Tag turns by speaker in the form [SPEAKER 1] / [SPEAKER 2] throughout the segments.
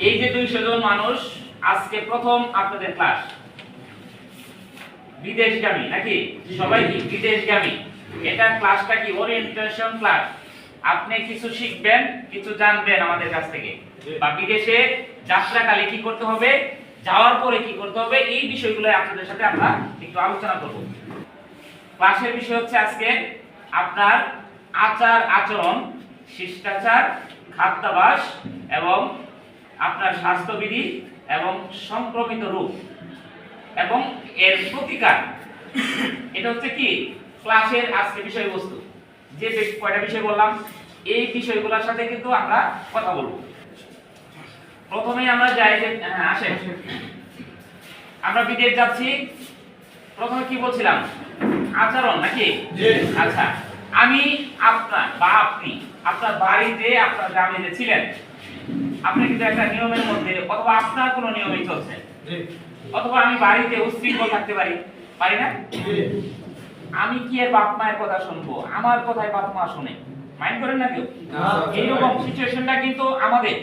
[SPEAKER 1] এই যে 200 জন মানুষ আজকে প্রথম আপনাদের ক্লাস বিদেশগামী নাকি সবাই কি বিদেশগামী। এটা ক্লাসটা কি ওরিয়েন্টেশন ক্লাস। আপনি কিছু শিখবেন, কিছু জানবেন আমাদের কাছ থেকে, বা বিদেশে যাত্রাকালে কি করতে হবে, যাওয়ার পরে কি করতে হবে, এই বিষয়গুলো আপনাদের সাথে আমরা একটু আলোচনা করব। ক্লাসের বিষয় হচ্ছে আজকে আপনার আচার আচরণ, শিষ্টাচার, খাদ্যাভ্যাস এবং আপনার স্বাস্থ্যবিধি এবং সংক্রমিত রোগ এবং এর প্রতিকার। এটা হচ্ছে কি ক্লাসের আজকে বিষয়বস্তু। যে কয়টা বিষয় বললাম এই বিষয়গুলোর সাথে কিন্তু আমরা কথা বলবো। প্রথমেই আমরা যাই যে আসেন আমরা বিদেশ যাচ্ছি। প্রথমে কি বলছিলাম? আচরণ নাকি? আচ্ছা, আমি আপনার বা আপনি আপনার বাড়িতে আপনার গ্রামে যে ছিলেন, আপনি কিন্তু একটা নিয়মের মধ্যে অথবা আপনার কোনো নিয়মে চলছে, অথবা আমি বাড়িতে উশৃঙ্খল থাকতে পারি, পারি না? আমি কি এর বাপ মায়ের কথা শুনবো? আমার কথায় বাপ মা শুনে মাইন্ড করেন না কেউ? এইরকম সিচুয়েশনটা কিন্তু আমাদের।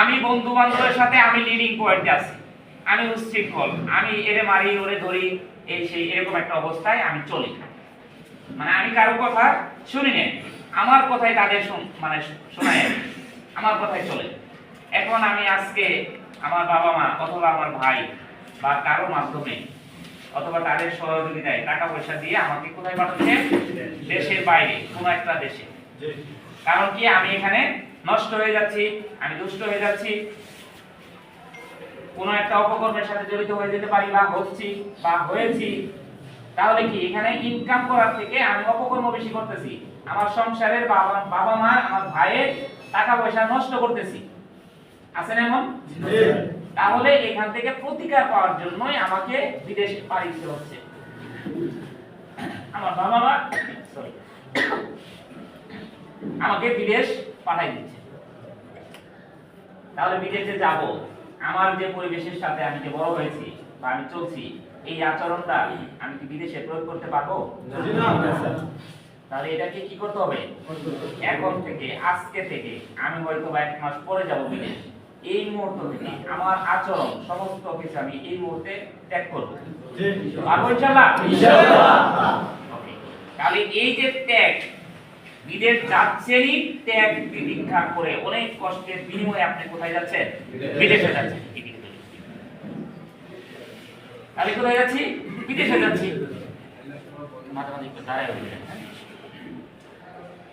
[SPEAKER 1] আমি বন্ধু বান্ধবের সাথে আমি লিডিং পয়েন্টে আছি, আমি উশৃঙ্খল, আমি এরে মারি ওরে ধরি, এই সেই এরকম একটা অবস্থায় আমি চলি। মানে আমি কারো কথা শুনি না, আমার কথাই তাদের মানে শোনায়, আমার কথাই চলে। এখন আমি আজকে আমার বাবা মা অথবা আমার ভাই বা কারো মাধ্যমে অথবা তাদের সহযোগিতায় টাকা পয়সা দিয়ে আমাকে কোথায় পাঠাচ্ছে? দেশের বাইরে কোনো একটা দেশে। কারণ কি আমি এখানে নষ্ট হয়ে যাচ্ছি, আমি দুষ্ট হয়ে যাচ্ছি, কোনো একটা অপকর্মের সাথে জড়িত হয়ে যেতে পারি বা হচ্ছি বা হয়েছি। তাহলে কি এখানে ইনকাম করার থেকে আমি অপকর্ম বেশি করতেছি, আমার সংসারের বাবা মা আমার ভাইয়ের টাকা পয়সা নষ্ট করতেছি। আছেন এমন? তাহলে এখান থেকে প্রতিকার পাওয়ার জন্যই আমাকে বিদেশে পাড়ি দিতে হচ্ছে। আমার বাবা মা আমাকে বিদেশ পাঠাই দিচ্ছে। তাহলে বিদেশে যাব, আমার যে পরিবেশের সাথে আমি যে বড় হয়েছি বা আমি চলছি, এই আচরণটা আমি কি বিদেশে প্রয়োগ করতে পারবো? তাহলে এটাকে কি করতে হবে? এখন থেকে, আজকে থেকে, আমি হয়তো বা 1 মাস পরে যাব বিদেশ, এই মুহূর্ত থেকে আমার আচরণ সমস্ত কিছু আমি এই মুহূর্তে ত্যাগ করব। পারবো ইনশাআল্লাহ? ইনশাআল্লাহ। ওকে, তাহলে এই যে ত্যাগ, বিদেশ যাচ্ছেনই ত্যাগ তিতিক্ষা করে অনেক কষ্টের বিনিময়ে আপনি কোথায় যাচ্ছেন? বিদেশে যাচ্ছেন। তাহলে কোথায় যাচ্ছি? বিদেশে যাচ্ছি। মাঝে একটু দাঁড়ায় বলবেন।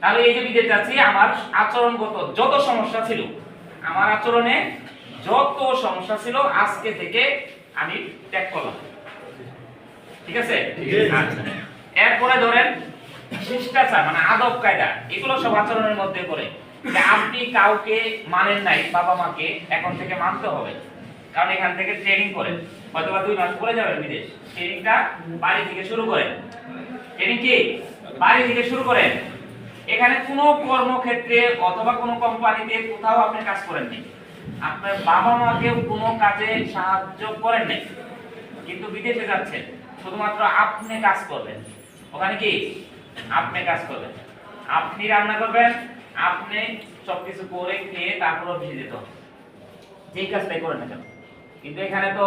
[SPEAKER 1] তাহলে এই যে বিদেশ যাচ্ছি, আমার আচরণগত যত সমস্যা ছিল, আমার আচরণে যত সমস্যা ছিল, আজকে থেকে আমি ত্যাগ করলাম। ঠিক আছে? আচ্ছা, এরপরে ধরেন শিষ্টাচার মানে আদব কায়দা, এগুলো সব আচরণের মধ্যে পড়ে। আপনি কাউকে মানেন নাই, বাবা মাকে এখন থেকে মানতে হবে। কারণ এখান থেকে ট্রেনিং করেন, হয়তো বা 2 মাস পরে যাবেন বিদেশ। ট্রেনিংটা বাড়ি থেকে শুরু করেন। ট্রেনিং কি বাড়ি থেকে শুরু করেন। এখানে কোনো কর্মক্ষেত্রে অথবা কোনো কোম্পানিতে কোথাও আপনি কাজ করেন নাই, আপনার বাবা মাকেও কোনো কাজে সাহায্য করেন নাই, কিন্তু বিদেশে যাচ্ছেন শুধুমাত্র আপনি কাজ করবেন। ওখানে কি আপনি কাজ করবেন, আপনি রান্না করবেন, আপনি সবকিছু করে খেয়ে তারপরে ভিজে যেতে হবে, যেই কাজটাই করেন না কেন। কিন্তু এখানে তো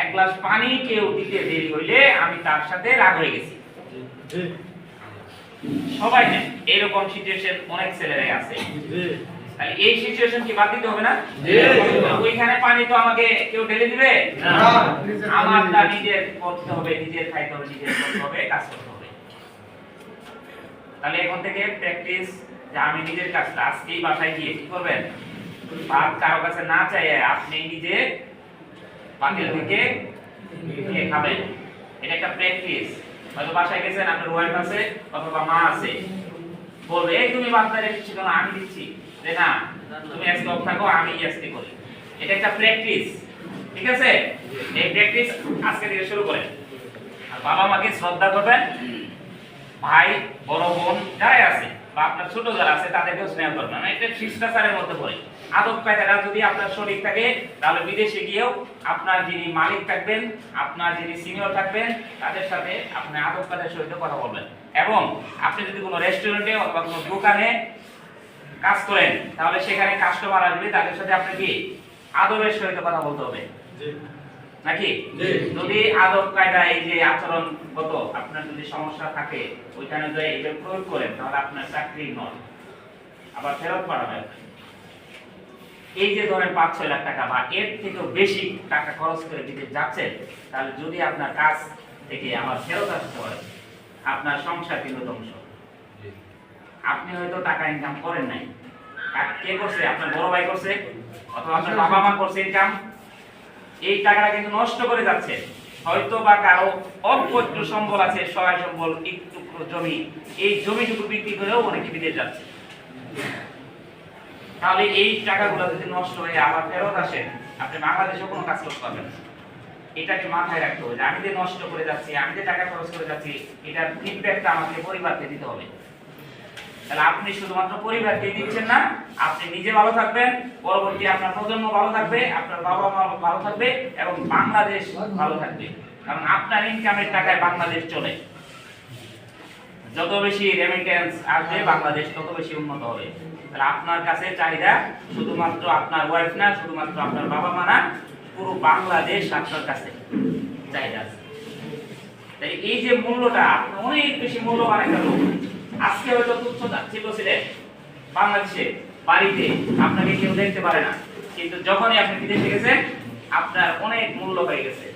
[SPEAKER 1] 1 গ্লাস পানি কেউ দিতে দেরি হইলে আমি তার সাথে রাগ হয়ে গেছি। সবাই নেই এরকম সিচুয়েশন, অনেক ছেলেরাই আছে। তাহলে এই সিচুয়েশন কি বাদ দিতে হবে না? ওইখানে পানি তো আমাকে কেউ ঢেলে দিবে না, আমারটা নিজের করতে হবে, নিজের খাইতে হবে, নিজের করতে হবে, কাজ করতে হবে। তাহলে এখন থেকে প্র্যাকটিস, যে আমি নিজের কাজটা আজকেই বাসায় গিয়ে কি করবেন? ভাত কারো কাছে না চাইয়ে আপনি নিজে পাতিল থেকে নিয়ে খাবেন। এটা একটা প্র্যাকটিস। হয়তো বাসায় গেছেন, আপনার ওয়াইফ আছে অথবা মা আছে, বলবে এই তুমি বাচ্চা রেখেছি কেন? আমি দিচ্ছি, যে না তুমি আজকে অফ থাকো, আমি আজকে করি। এটা একটা প্র্যাকটিস। ঠিক আছে? এই প্র্যাকটিস আজকে থেকে শুরু করেন। আর বাবা মাকে শ্রদ্ধা করবেন, ভাই বড় বোন যারাই আছে বা আপনার ছোট যারা আছে তাদেরকেও স্নেহ করবেন। এটা শিষ্টাচারের মধ্যে পড়ে। আদব কায়দাটা যদি আপনার সঠিক থাকে, তাহলে বিদেশে গিয়েও আপনার যিনি মালিক থাকবেন, আপনার যিনি সিনিয়র থাকবেন, তাদের সাথে আপনি আদব কায়দার সহিত কথা বলবেন। এবং আপনি যদি কোনো রেস্টুরেন্টে অথবা কোনো দোকানে কাজ করেন তাহলে সেখানে কাস্টমার আসবে, তাদের সাথে আপনাকে আদবের সহিত কথা বলতে হবে নাকি? যদি আদব কায়দা এই যে আচরণগত আপনার যদি সমস্যা থাকে ওইখানে যদি এটা প্রয়োগ করেন তাহলে আপনার চাকরি নয়, আবার ফেরত পাঠাবেন। এই যে ধরেন 5-6 লাখ টাকা বা এর থেকেও বেশি টাকা খরচ করে বিদেশ যাচ্ছেন, তাহলে যদি আপনার কাজ থেকে আমার ফেরত আসতে হয় আপনার সংসার কিন্তু ধ্বংস। আপনি হয়তো টাকা ইনকাম করেন নাই, কে করছে? আপনার বড় ভাই করছে অথবা আপনার বাবা মা করছে ইনকাম। এই টাকাটা কিন্তু নষ্ট করে যাচ্ছে। হয়তো বা কারো অল্প একটু সম্বল আছে, সহায় সম্বল, একটু জমি, এই জমিটুকু বিক্রি করেও অনেকে বিদেশ যাচ্ছে। তাহলে এই টাকাগুলো যদি নষ্ট হয়ে আবার ফেরত আসে আপনি বাংলাদেশে কোনো কাজ করতে পারবেন না। এটাকে মাথায় রাখতে হবে যে আমি যে নষ্ট করে যাচ্ছি, আমি যে টাকা খরচ করে যাচ্ছি, এটার ফিডব্যাকটা আমাকে পরিবারকে দিতে হবে। তাহলে আপনি শুধুমাত্র পরিবারকে দিচ্ছেন না, আপনি নিজে ভালো থাকবেন, পরবর্তী আপনার প্রজন্ম ভালো থাকবে, আপনার বাবা মা ভালো থাকবে এবং বাংলাদেশ ভালো থাকবে। কারণ আপনার ইনকামের টাকায় বাংলাদেশ চলে। যত বেশি রেমিটেন্স আসবে বাংলাদেশ তত বেশি উন্নত হবে। তাহলে আপনার কাছে চাহিদা শুধুমাত্র আপনার ওয়াইফ না, শুধুমাত্র আপনার বাবা মা না, পুরো বাংলাদেশ আপনার কাছে চাহিদা আছে। তাই এই যে মূল্যটা আপনি অনেক বেশি মূল্যবান একটা লোক। আজকে হয়তো তুচ্ছ ছিল ছিলেন বাংলাদেশে বাড়িতে, আপনাকে কেউ দেখতে পারে না, কিন্তু যখনই আপনি বিদেশে গেছেন আপনার অনেক মূল্য হয়ে গেছে।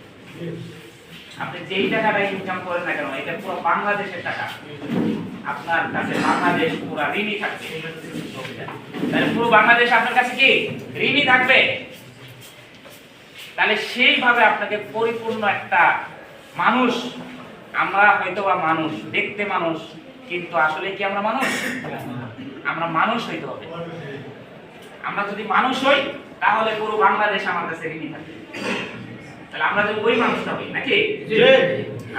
[SPEAKER 1] আপনি যেই টাকাটা ইনকাম করেন না কেন, এটা পুরো বাংলাদেশের টাকা, আপনার কাছে বাংলাদেশ পুরো ঋণী থাকবে। তাহলে পুরো বাংলাদেশ আপনার কাছে কি ঋণী থাকবে? তাহলে সেইভাবে আপনাকে পরিপূর্ণ একটা মানুষ, আমরা হয়তো বা মানুষ, দেখতে মানুষ, কিন্তু আসলে কি আমরা মানুষ? আমরা মানুষ হইতে হবে। আমরা যদি মানুষ হই তাহলে পুরো বাংলাদেশ আমার কাছে ঋণী থাকবে। তাহলে আমরা যদি ওই মানুষটা হই নাকি?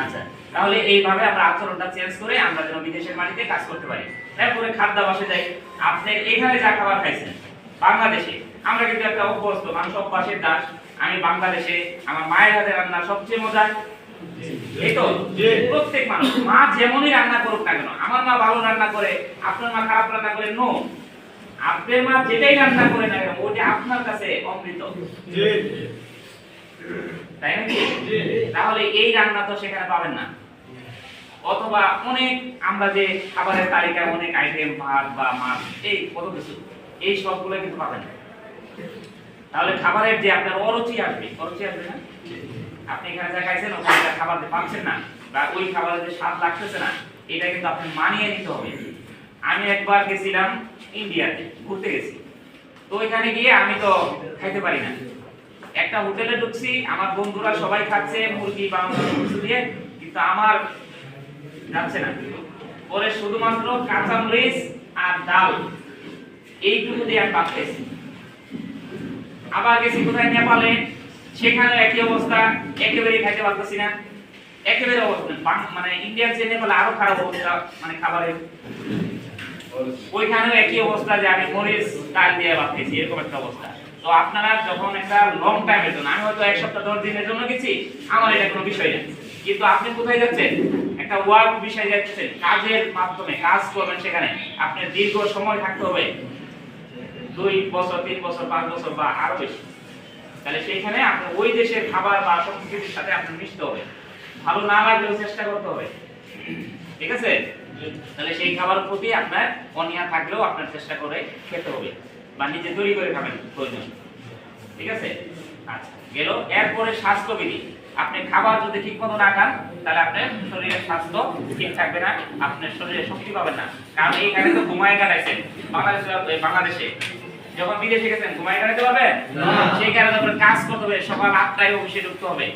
[SPEAKER 1] আচ্ছা, তাহলে এইভাবে আমরা আচরণটা চেঞ্জ করে আমরা যেন বিদেশের মাটিতে কাজ করতে পারি। তারপরে খাদ্যাভ্যাসে যাই। আপনি এখানে যা খাবার খাইছেন বাংলাদেশে, আমরা কিন্তু একটা অভ্যস্ত মানুষ, অভ্যাসের দাস। আমি বাংলাদেশে আমার মায়ের হাতে রান্না সবচেয়ে মজার, এই তো প্রত্যেক মানুষ মা যেমনই রান্না করুক না কেন, আমার মা ভালো রান্না করে, আপনার মা খারাপ রান্না করে, নো, আপনার মা যেটাই রান্না করে না কেন ওটা আপনার কাছে অমৃত, তাই নাকি? তাহলে এই রান্না তো সেখানে পাবেন না। অথবা অনেক আমরা যে খাবারের তালিকায় অনেক আইটেম, ভাত বা মাছ, এই কত কিছু, এই সবগুলো কিন্তু পাবেন না। তাহলে খাবারের যে আপনার অরুচি আসবে, অরুচি আসবে না? আপনি এখানে যা খাইছেন ওখানে খাবার পাচ্ছেন না, বা ওই খাবারের যে স্বাদ লাগতেছে না, এটা কিন্তু আপনি মানিয়ে নিতে হবে। আমি একবার গেছিলাম ইন্ডিয়াতে, ঘুরতে গেছি, তো ওইখানে গিয়ে আমি তো খাইতে পারি না। একটা হোটেলে ঢুকছি, আমার বন্ধুরা সবাই খাচ্ছে মুরগি বা মাংস দিয়ে, কিন্তু আমার যাচ্ছে না। পরে শুধুমাত্র কাঁচামরিচ আর ডাল এইটুকু দিয়ে আমি ভাত খাইছি। আবার গেছি কোথায়, নেপালে, সেখানে একই অবস্থা, একেবারেই খাইতে পারতেছি না, একেবারে অবস্থা মানে ইন্ডিয়ার চেয়ে নেপালে আরো খারাপ অবস্থা, মানে খাবারের ওইখানেও একই অবস্থা যে আমি মরিচ ডাল দিয়ে ভাত খেয়েছি, এরকম একটা অবস্থা। তো আপনারা যখন একটা লং টাইমের জন্য, আমি হয়তো 1 সপ্তাহ 10 দিনের জন্য গেছি, আমার এটা কোনো বিষয় না, কিন্তু আপনি কোথায় যাচ্ছেন? একটা ওয়ার্ক বিষয়ে যাচ্ছেন, কাজের মাধ্যমে কাজ করবেন, সেখানে আপনার দীর্ঘ সময় থাকতে হবে, 2 বছর 3 বছর 5 বছর বা আরো বেশি। তাহলে সেইখানে আপনি ওই দেশের খাবার বা সংস্কৃতির সাথে আপনি মিশতে হবে, ভালো না লাগলেও চেষ্টা করতে হবে, ঠিক আছে? তাহলে সেই খাবারের প্রতি আপনার অনীহা থাকলেও আপনার চেষ্টা করে খেতে হবে, বা নিজে তৈরি করে খাবেন প্রয়োজন, ঠিক আছে? আচ্ছা, গেল। এরপরে স্বাস্থ্যবিধি। আপনি খাবার যদি ঠিকমতো না খান তাহলে আপনার শরীরের স্বাস্থ্য ঠিক থাকবে না, আপনার শরীরে শক্তি পাবেন না। কারণ এইখানে তো ঘুমায় কাটাইছেন, বাংলাদেশে যখন বিদেশে গেছেন ঘুমায় কাটাতে পারবেন না, সেই কারণে আপনার কাজ করতে হবে, সকাল 8টায় অফিসে ঢুকতে হবে,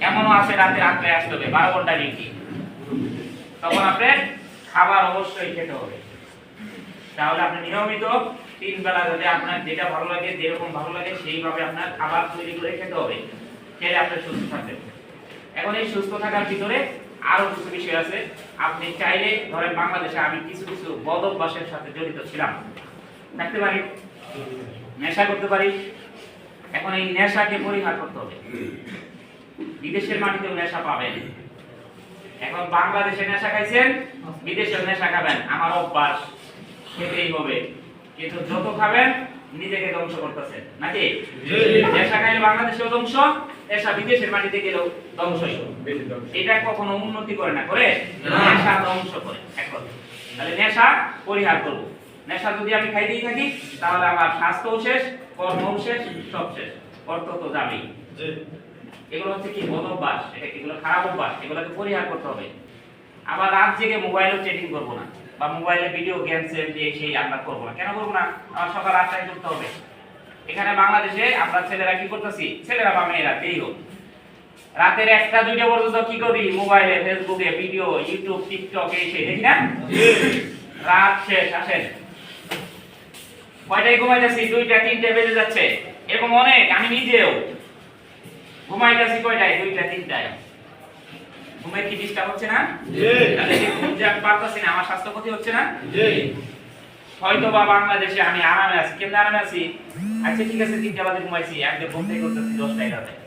[SPEAKER 1] এমনও আছে রাতে 8টায় আসতে হবে, 12 ঘন্টা ডিউটি। তখন আপনার খাবার অবশ্যই খেতে হবে। তাহলে আপনি নিয়মিত 3 বেলা যদি আপনার যেটা ভালো লাগে, যেরকম ভালো লাগে সেইভাবে আপনার খাবার তৈরি করে খেতে হবে, খেলে আপনি সুস্থ থাকবেন। এখন এই সুস্থ থাকার ভিতরে আরো কিছু বিষয় আছে। আপনি চাইলে ধরেন বাংলাদেশে আমি কিছু কিছু বদ অভ্যাসের সাথে জড়িত ছিলাম, থাকতে পারি, নেশা করতে পারি। এখন এই নেশাকে পরিহার করতে হবে। বিদেশের মাটিতেও নেশা পাবেন। এখন বাংলাদেশে নেশা খাইছেন, বিদেশের নেশা খাবেন, আমার অভ্যাস খেতেই হবে, কিন্তু যত খাবেন নিজেকে ধ্বংস করতেছেন নাকি? নেশা খাইলে বাংলাদেশেও ধ্বংস, নেশা বিদেশের মাটিতে গেলেও ধ্বংসই। এটা কখনো উন্নতি করে না, করে নেশা ধ্বংস করে। এখন তাহলে নেশা পরিহার করব। নেশা যদি আমি খাইতেই থাকি তাহলে আমার স্বাস্থ্যও শেষ, কর্মও শেষ, সব শেষ, অর্থ তো যাবেই। এগুলো হচ্ছে কি বদ অভ্যাস, এগুলো খারাপ অভ্যাস, এগুলোকে পরিহার করতে হবে। আবার রাত জেগে মোবাইলে চ্যাটিং করব না, বা মোবাইলে ভিডিও গেম দিয়ে সেই আমরা করব না। কেন করব না? আমার সকাল 8টায় করতে হবে। এখানে বাংলাদেশে আমরা ছেলেরা কি করতেছি, ছেলেরা বা মেয়েরা যেই হোক, রাতের 1টা 2টা পর্যন্ত কি করি? মোবাইলে, ফেসবুকে ভিডিও, ইউটিউব, টিকটক এই সেই দেখি না? রাত শেষ, আসেন কয়টায় ঘুমাইতেছি? 2টা 3টা বেজে যাচ্ছে। এরকম অনেক, আমি নিজেও ঘুমাইতেছি কয়টায়? 2টা 3টায়। ঘুমের কি ডিস্টার্ব হচ্ছে না? তাহলে কি ঘুম যে আমি পারতাছি না, আমার স্বাস্থ্য ক্ষতি হচ্ছে না? হয়তো বা বাংলাদেশে আমি আরামে আছি। কেমন আরামে আছি? আচ্ছা ঠিক আছে, 3টা বাজে ঘুমাইছি, একদম ঘুম থেকে করতেছি 10টা 11টায়।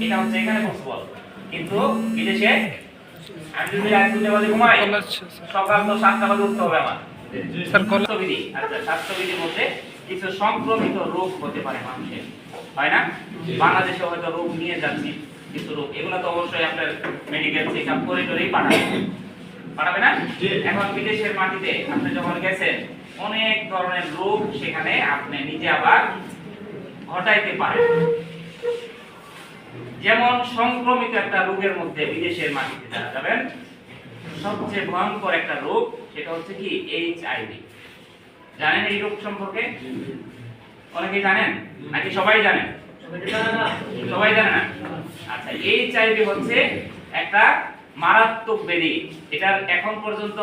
[SPEAKER 1] এটা হচ্ছে এখানে পসিবল। কিন্তু বিদেশে আমি যদি রাত 2টা বাজে ঘুমাই, সকাল তো 7টা বাজে উঠতে হবে আমার। স্বাস্থ্যবিধি, আচ্ছা স্বাস্থ্যবিধির মধ্যে কিছু সংক্রমিত রোগ হতে পারে মানুষের, হয় না? বাংলাদেশে হয়তো রোগ নিয়ে যাচ্ছি কিছু রোগ, এগুলো তো অবশ্যই আপনার মেডিকেল চেকআপ করে করেই পাঠাবে না? এখন বিদেশের মাটিতে আপনি যখন গেছেন, অনেক ধরনের রোগ সেখানে আপনি নিজে আবার ঘটাইতে পারেন। যেমন সংক্রমিত একটা রোগের মধ্যে বিদেশের মাটিতে যারা যাবেন, সবচেয়ে ভয়ঙ্কর একটা রোগ সেটা হচ্ছে কি এইচআইভি। জানেন এই রোগ সম্পর্কে? অনেকেই জানেন নাকি সবাই জানেন? সবাই জানে না? আচ্ছা, এইচআইভি হচ্ছে একটা মারাত্মক ব্যাধি। এটার এখন পর্যন্ত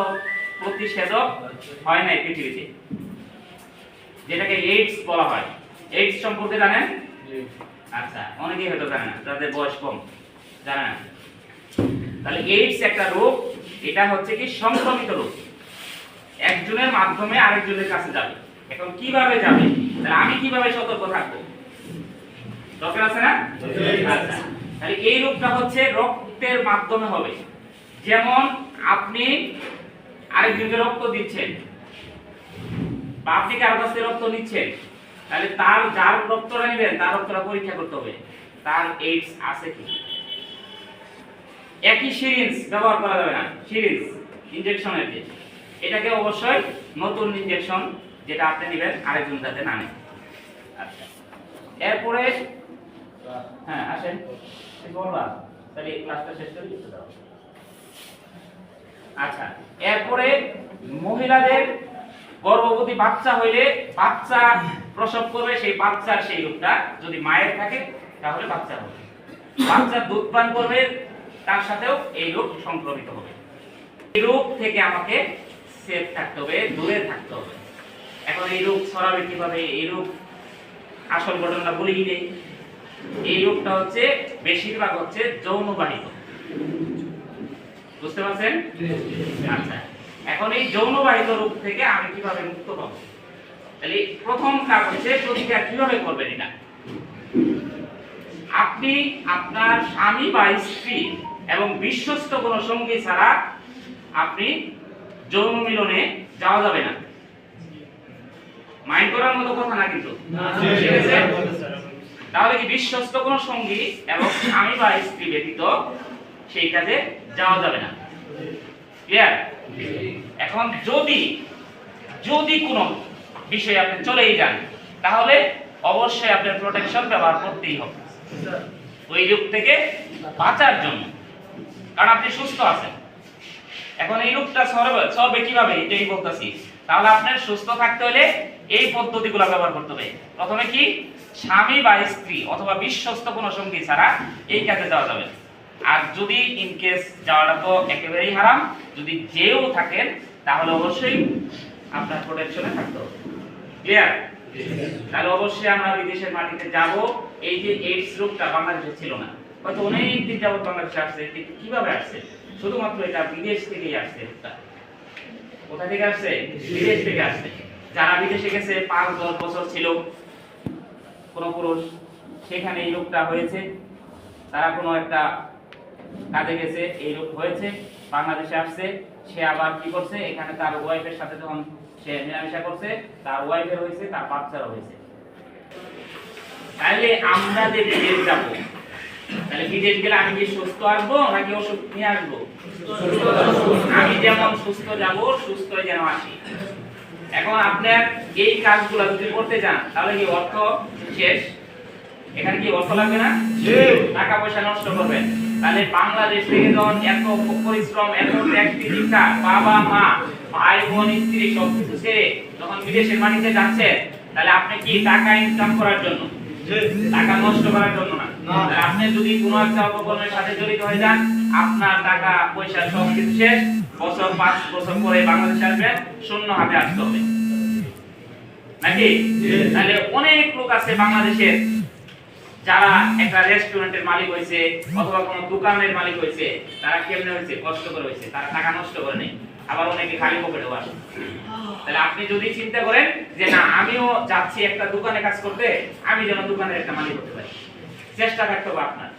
[SPEAKER 1] প্রতিষেধক হয় নাই পৃথিবীতে, যেটাকে এইডস বলা হয়। এইডস সম্পর্কে জানেন? আচ্ছা, অনেকেই হয়তো জানে না, যাদের বয়স কম জানে না। তাহলে এইডস একটা রোগ, এটা হচ্ছে কি সংক্রমিত রোগ, একজনের মাধ্যমে আরেকজনের কাছে যাবে। এখন কিভাবে যাবে? তাহলে আমি কিভাবে সতর্ক থাকবো? দরকার আছে না? আচ্ছা, তাহলে এই রোগটা হচ্ছে রক্তের মাধ্যমে হবে। যেমন আপনি আরেকজনকে রক্ত দিচ্ছেন, বা আপনি কারো কাছ থেকে রক্ত নিচ্ছেন, তাহলে তার যার রক্তটা নেবেন তার রক্তটা পরীক্ষা করতে হবে তার এইডস আছে কি। একই সিরিঞ্জ ব্যবহার করা যাবে না, সিরিঞ্জ ইনজেকশনের যে, এটাকে অবশ্যই নতুন ইনজেকশন যেটা আপনি নেবেন আরেকজন যাতে না নেয়। আচ্ছা, এরপরে হ্যাঁ আসেন বলবা, তাহলে এই ক্লাসটা শেষ করে দিতে দাও। আচ্ছা, এরপরে মহিলাদের গর্ভবতী বাচ্চা হইলে, বাচ্চা প্রসব করবে, সেই বাচ্চার সেই রোগটা যদি মায়ের থাকে তাহলে বাচ্চা হবে। বাচ্চা দুধ পান করবে, তার সাথেও এই রোগ সংক্রমিত হবে। এই রোগ থেকে আমাকে সেফ থাকতে হবে, দূরে থাকতে হবে। এখন এই রোগ ছড়াবে কিভাবে? এই রোগ আসল ঘটনা বলি কি? এই রোগটা হচ্ছে বেশিরভাগ হচ্ছে যৌনবাহিত। বুঝতে পারছেন? আচ্ছা, এখন এই যৌনবাহিত রোগ থেকে আমি কিভাবে মুক্ত পাবো? তাহলে প্রথম কাজ হচ্ছে প্রতিকার কিভাবে করবেন। এটা আপনি আপনার স্বামী বা স্ত্রী এবং বিশ্বস্ত কোনো সঙ্গী ছাড়া আপনি যৌন মিলনে যাওয়া যাবে না। মাইন্ড করার মতো কথা না কিন্তু, ঠিক আছে? তাহলে কি বিশ্বস্ত কোনো সঙ্গী এবং স্বামী বা স্ত্রী ব্যতীত সেই কাজে যাওয়া যাবে না। ক্লিয়ার? এখন যদি কোনো বিষয়ে আপনি চলেই যান, তাহলে অবশ্যই আপনার প্রোটেকশন ব্যবহার করতেই হবে ওই রোগ থেকে বাঁচার জন্য, কারণ আপনি সুস্থ আছেন। এখন এই রোগটা সরবে কিভাবে এটাই বলতেছি। তাহলে আপনার সুস্থ থাকতে হলে এই পদ্ধতিগুলো ব্যবহার করতে হবে। প্রথমে কি? স্বামী বা স্ত্রী অথবা বিশ্বস্ত কোনো সঙ্গী ছাড়া এই কাজে যাওয়া যাবে। আর যদি ইনকেস যাওয়াটা তো একেবারেই হারাম, যদি যেও থাকেন তাহলে অবশ্যই আপনার প্রোটেকশনে থাকতে হবে। ক্লিয়ার? তাহলে অবশ্যই আমরা বিদেশের মাটিতে যাব। এই যে এইডস রোগটা বাংলাদেশে ছিল না, হয়তো অনেক দিন যাবত বাংলাদেশে আসছে, কিন্তু কিভাবে আসছে? শুধুমাত্র এটা বিদেশ থেকেই আসছে। রোগটা কোথা থেকে আসছে? বিদেশ থেকে আসছে। যারা বিদেশে গেছে 5-10 বছর ছিল কোন পুরুষ, সেখানে এই রোগটা হয়েছে, তারা কোনো একটা কাজে গেছে, এই রোগ হয়েছে, বাংলাদেশে আসছে, সে আবার কি করছে, এখানে তার ওয়াইফের সাথে যখন সে মেলামেশা করছে, তার ওয়াইফের হয়েছে, তার বাচ্চারও হয়েছে। তাহলে আমরা যে বিদেশ যাব, তাহলে বিদেশ গেলে আমি কি সুস্থ আসবো নাকি অসুখ নিয়ে আসবো? আমি যেমন সুস্থ যাব, সুস্থই যেন আসি। এখন আপনার এই কাজগুলো যদি করতে যান তাহলে কি অর্থ শেষ? এখানে কি অর্থ লাগবে না? টাকা পয়সা নষ্ট করবেন। তাহলে বাংলাদেশ থেকে যখন এত পরিশ্রম, এত ট্যাক্স দীক্ষা, বাবা মা, ভাই বোন, স্ত্রী সবকিছু ছেড়ে যখন বিদেশের মাটিতে যাচ্ছেন, তাহলে আপনি কি টাকা ইনকাম করার জন্য, টাকা নষ্ট করার জন্য না। আপনি যদি কোনো একটা উপকরণের সাথে জড়িত হয়ে যান, আপনার টাকা পয়সা সবকিছু শেষ। বছর 5 বছর পরে বাংলাদেশে আসবেন, শূন্য হাতে আসতে হবে নাকি? তাহলে অনেক লোক আছে বাংলাদেশের যারা একটা রেস্টুরেন্টের মালিক হয়েছে অথবা কোনো দোকানের মালিক হয়েছে, তারা কেমনে হয়েছে? কষ্ট করে হয়েছে, তারা টাকা নষ্ট করে নেই। আবার অনেকে খালি পকেটেও আসে। তাহলে আপনি যদি চিন্তা করেন যে না আমিও যাচ্ছি একটা দোকানে কাজ করতে, আমি যেন দোকানের একটা মালিক হতে পারি, চেষ্টা থাকতে হবে আপনার।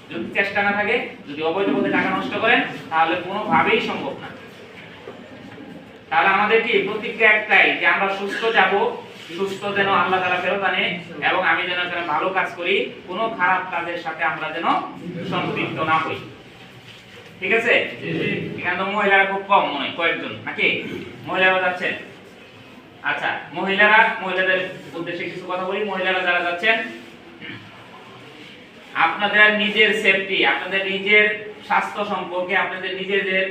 [SPEAKER 1] যদি চেষ্টা না থাকে, যদি অবৈধ পথে টাকা নষ্ট করেন, তাহলে কোনোভাবেই সম্ভব না। তাহলে আমাদের কি প্রতিজ্ঞা একটাই যে আমরা সুস্থ যাব, সুস্থ যেন আল্লাহ তাআলা ফেরত আনে, এবং আমি যেন এখানে ভালো কাজ করি, কোনো খারাপ কাজের সাথে আমরা যেন সম্পৃক্ত না হই। ঠিক আছে? এখানে তো মহিলারা খুব কম, মনে হয় কয়েকজন নাকি? মহিলারা যাচ্ছেন? আচ্ছা, মহিলাদের উদ্দেশ্যে কিছু কথা বলি। মহিলারা যারা যাচ্ছেন, আপনাদের নিজের সেফটি, আপনাদের নিজের স্বাস্থ্য সম্পর্কে, আপনাদের নিজেদের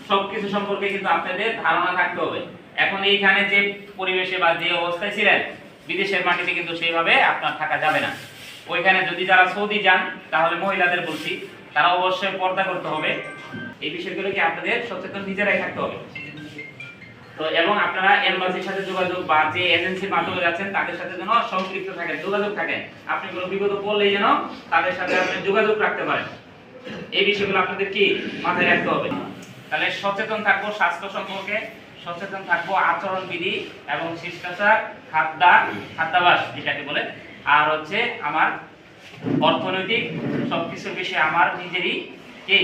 [SPEAKER 1] সবকিছু সম্পর্কে কিন্তু আপনাদের ধারণা থাকতে হবে। এখন এইখানে যে পরিবেশে বা যে অবস্থায় ছিলেন, বিদেশের মাটিতে কিন্তু সেইভাবে আপনার থাকা যাবে না। ওইখানে যদি যারা সৌদি যান, তাহলে মহিলাদের বলছি তারা অবশ্যই পর্দা করতে হবে। এই বিষয়গুলো কি আপনাদের সচেতন নিজেরাই থাকতে হবে। তো এবং আপনারা এমবাসির সাথে যোগাযোগ বা যে এজেন্সির মাধ্যমে যাচ্ছেন তাদের সাথে যেন সম্পৃক্ত থাকেন, যোগাযোগ থাকেন। আপনি কোনো বিপদ পড়লেই যেন তাদের সাথে আপনি যোগাযোগ রাখতে পারেন। এই বিষয়গুলো আপনাদের কি মাথায় রাখতে হবে। তাহলে সচেতন থাকবো স্বাস্থ্য সম্পর্কে, সচেতন থাকবো আচরণবিধি এবং শিষ্টাচার, খাদ্যাভ্যাস যেটাকে বলে, আর হচ্ছে আমার অর্থনৈতিক সবকিছু বিষয়ে আমার নিজেরই কি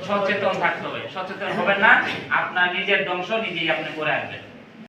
[SPEAKER 1] সচেতন থাকতে হবে। সচেতন হবেন না, আপনার নিজের ধ্বংস নিজেই আপনি করে আসবেন।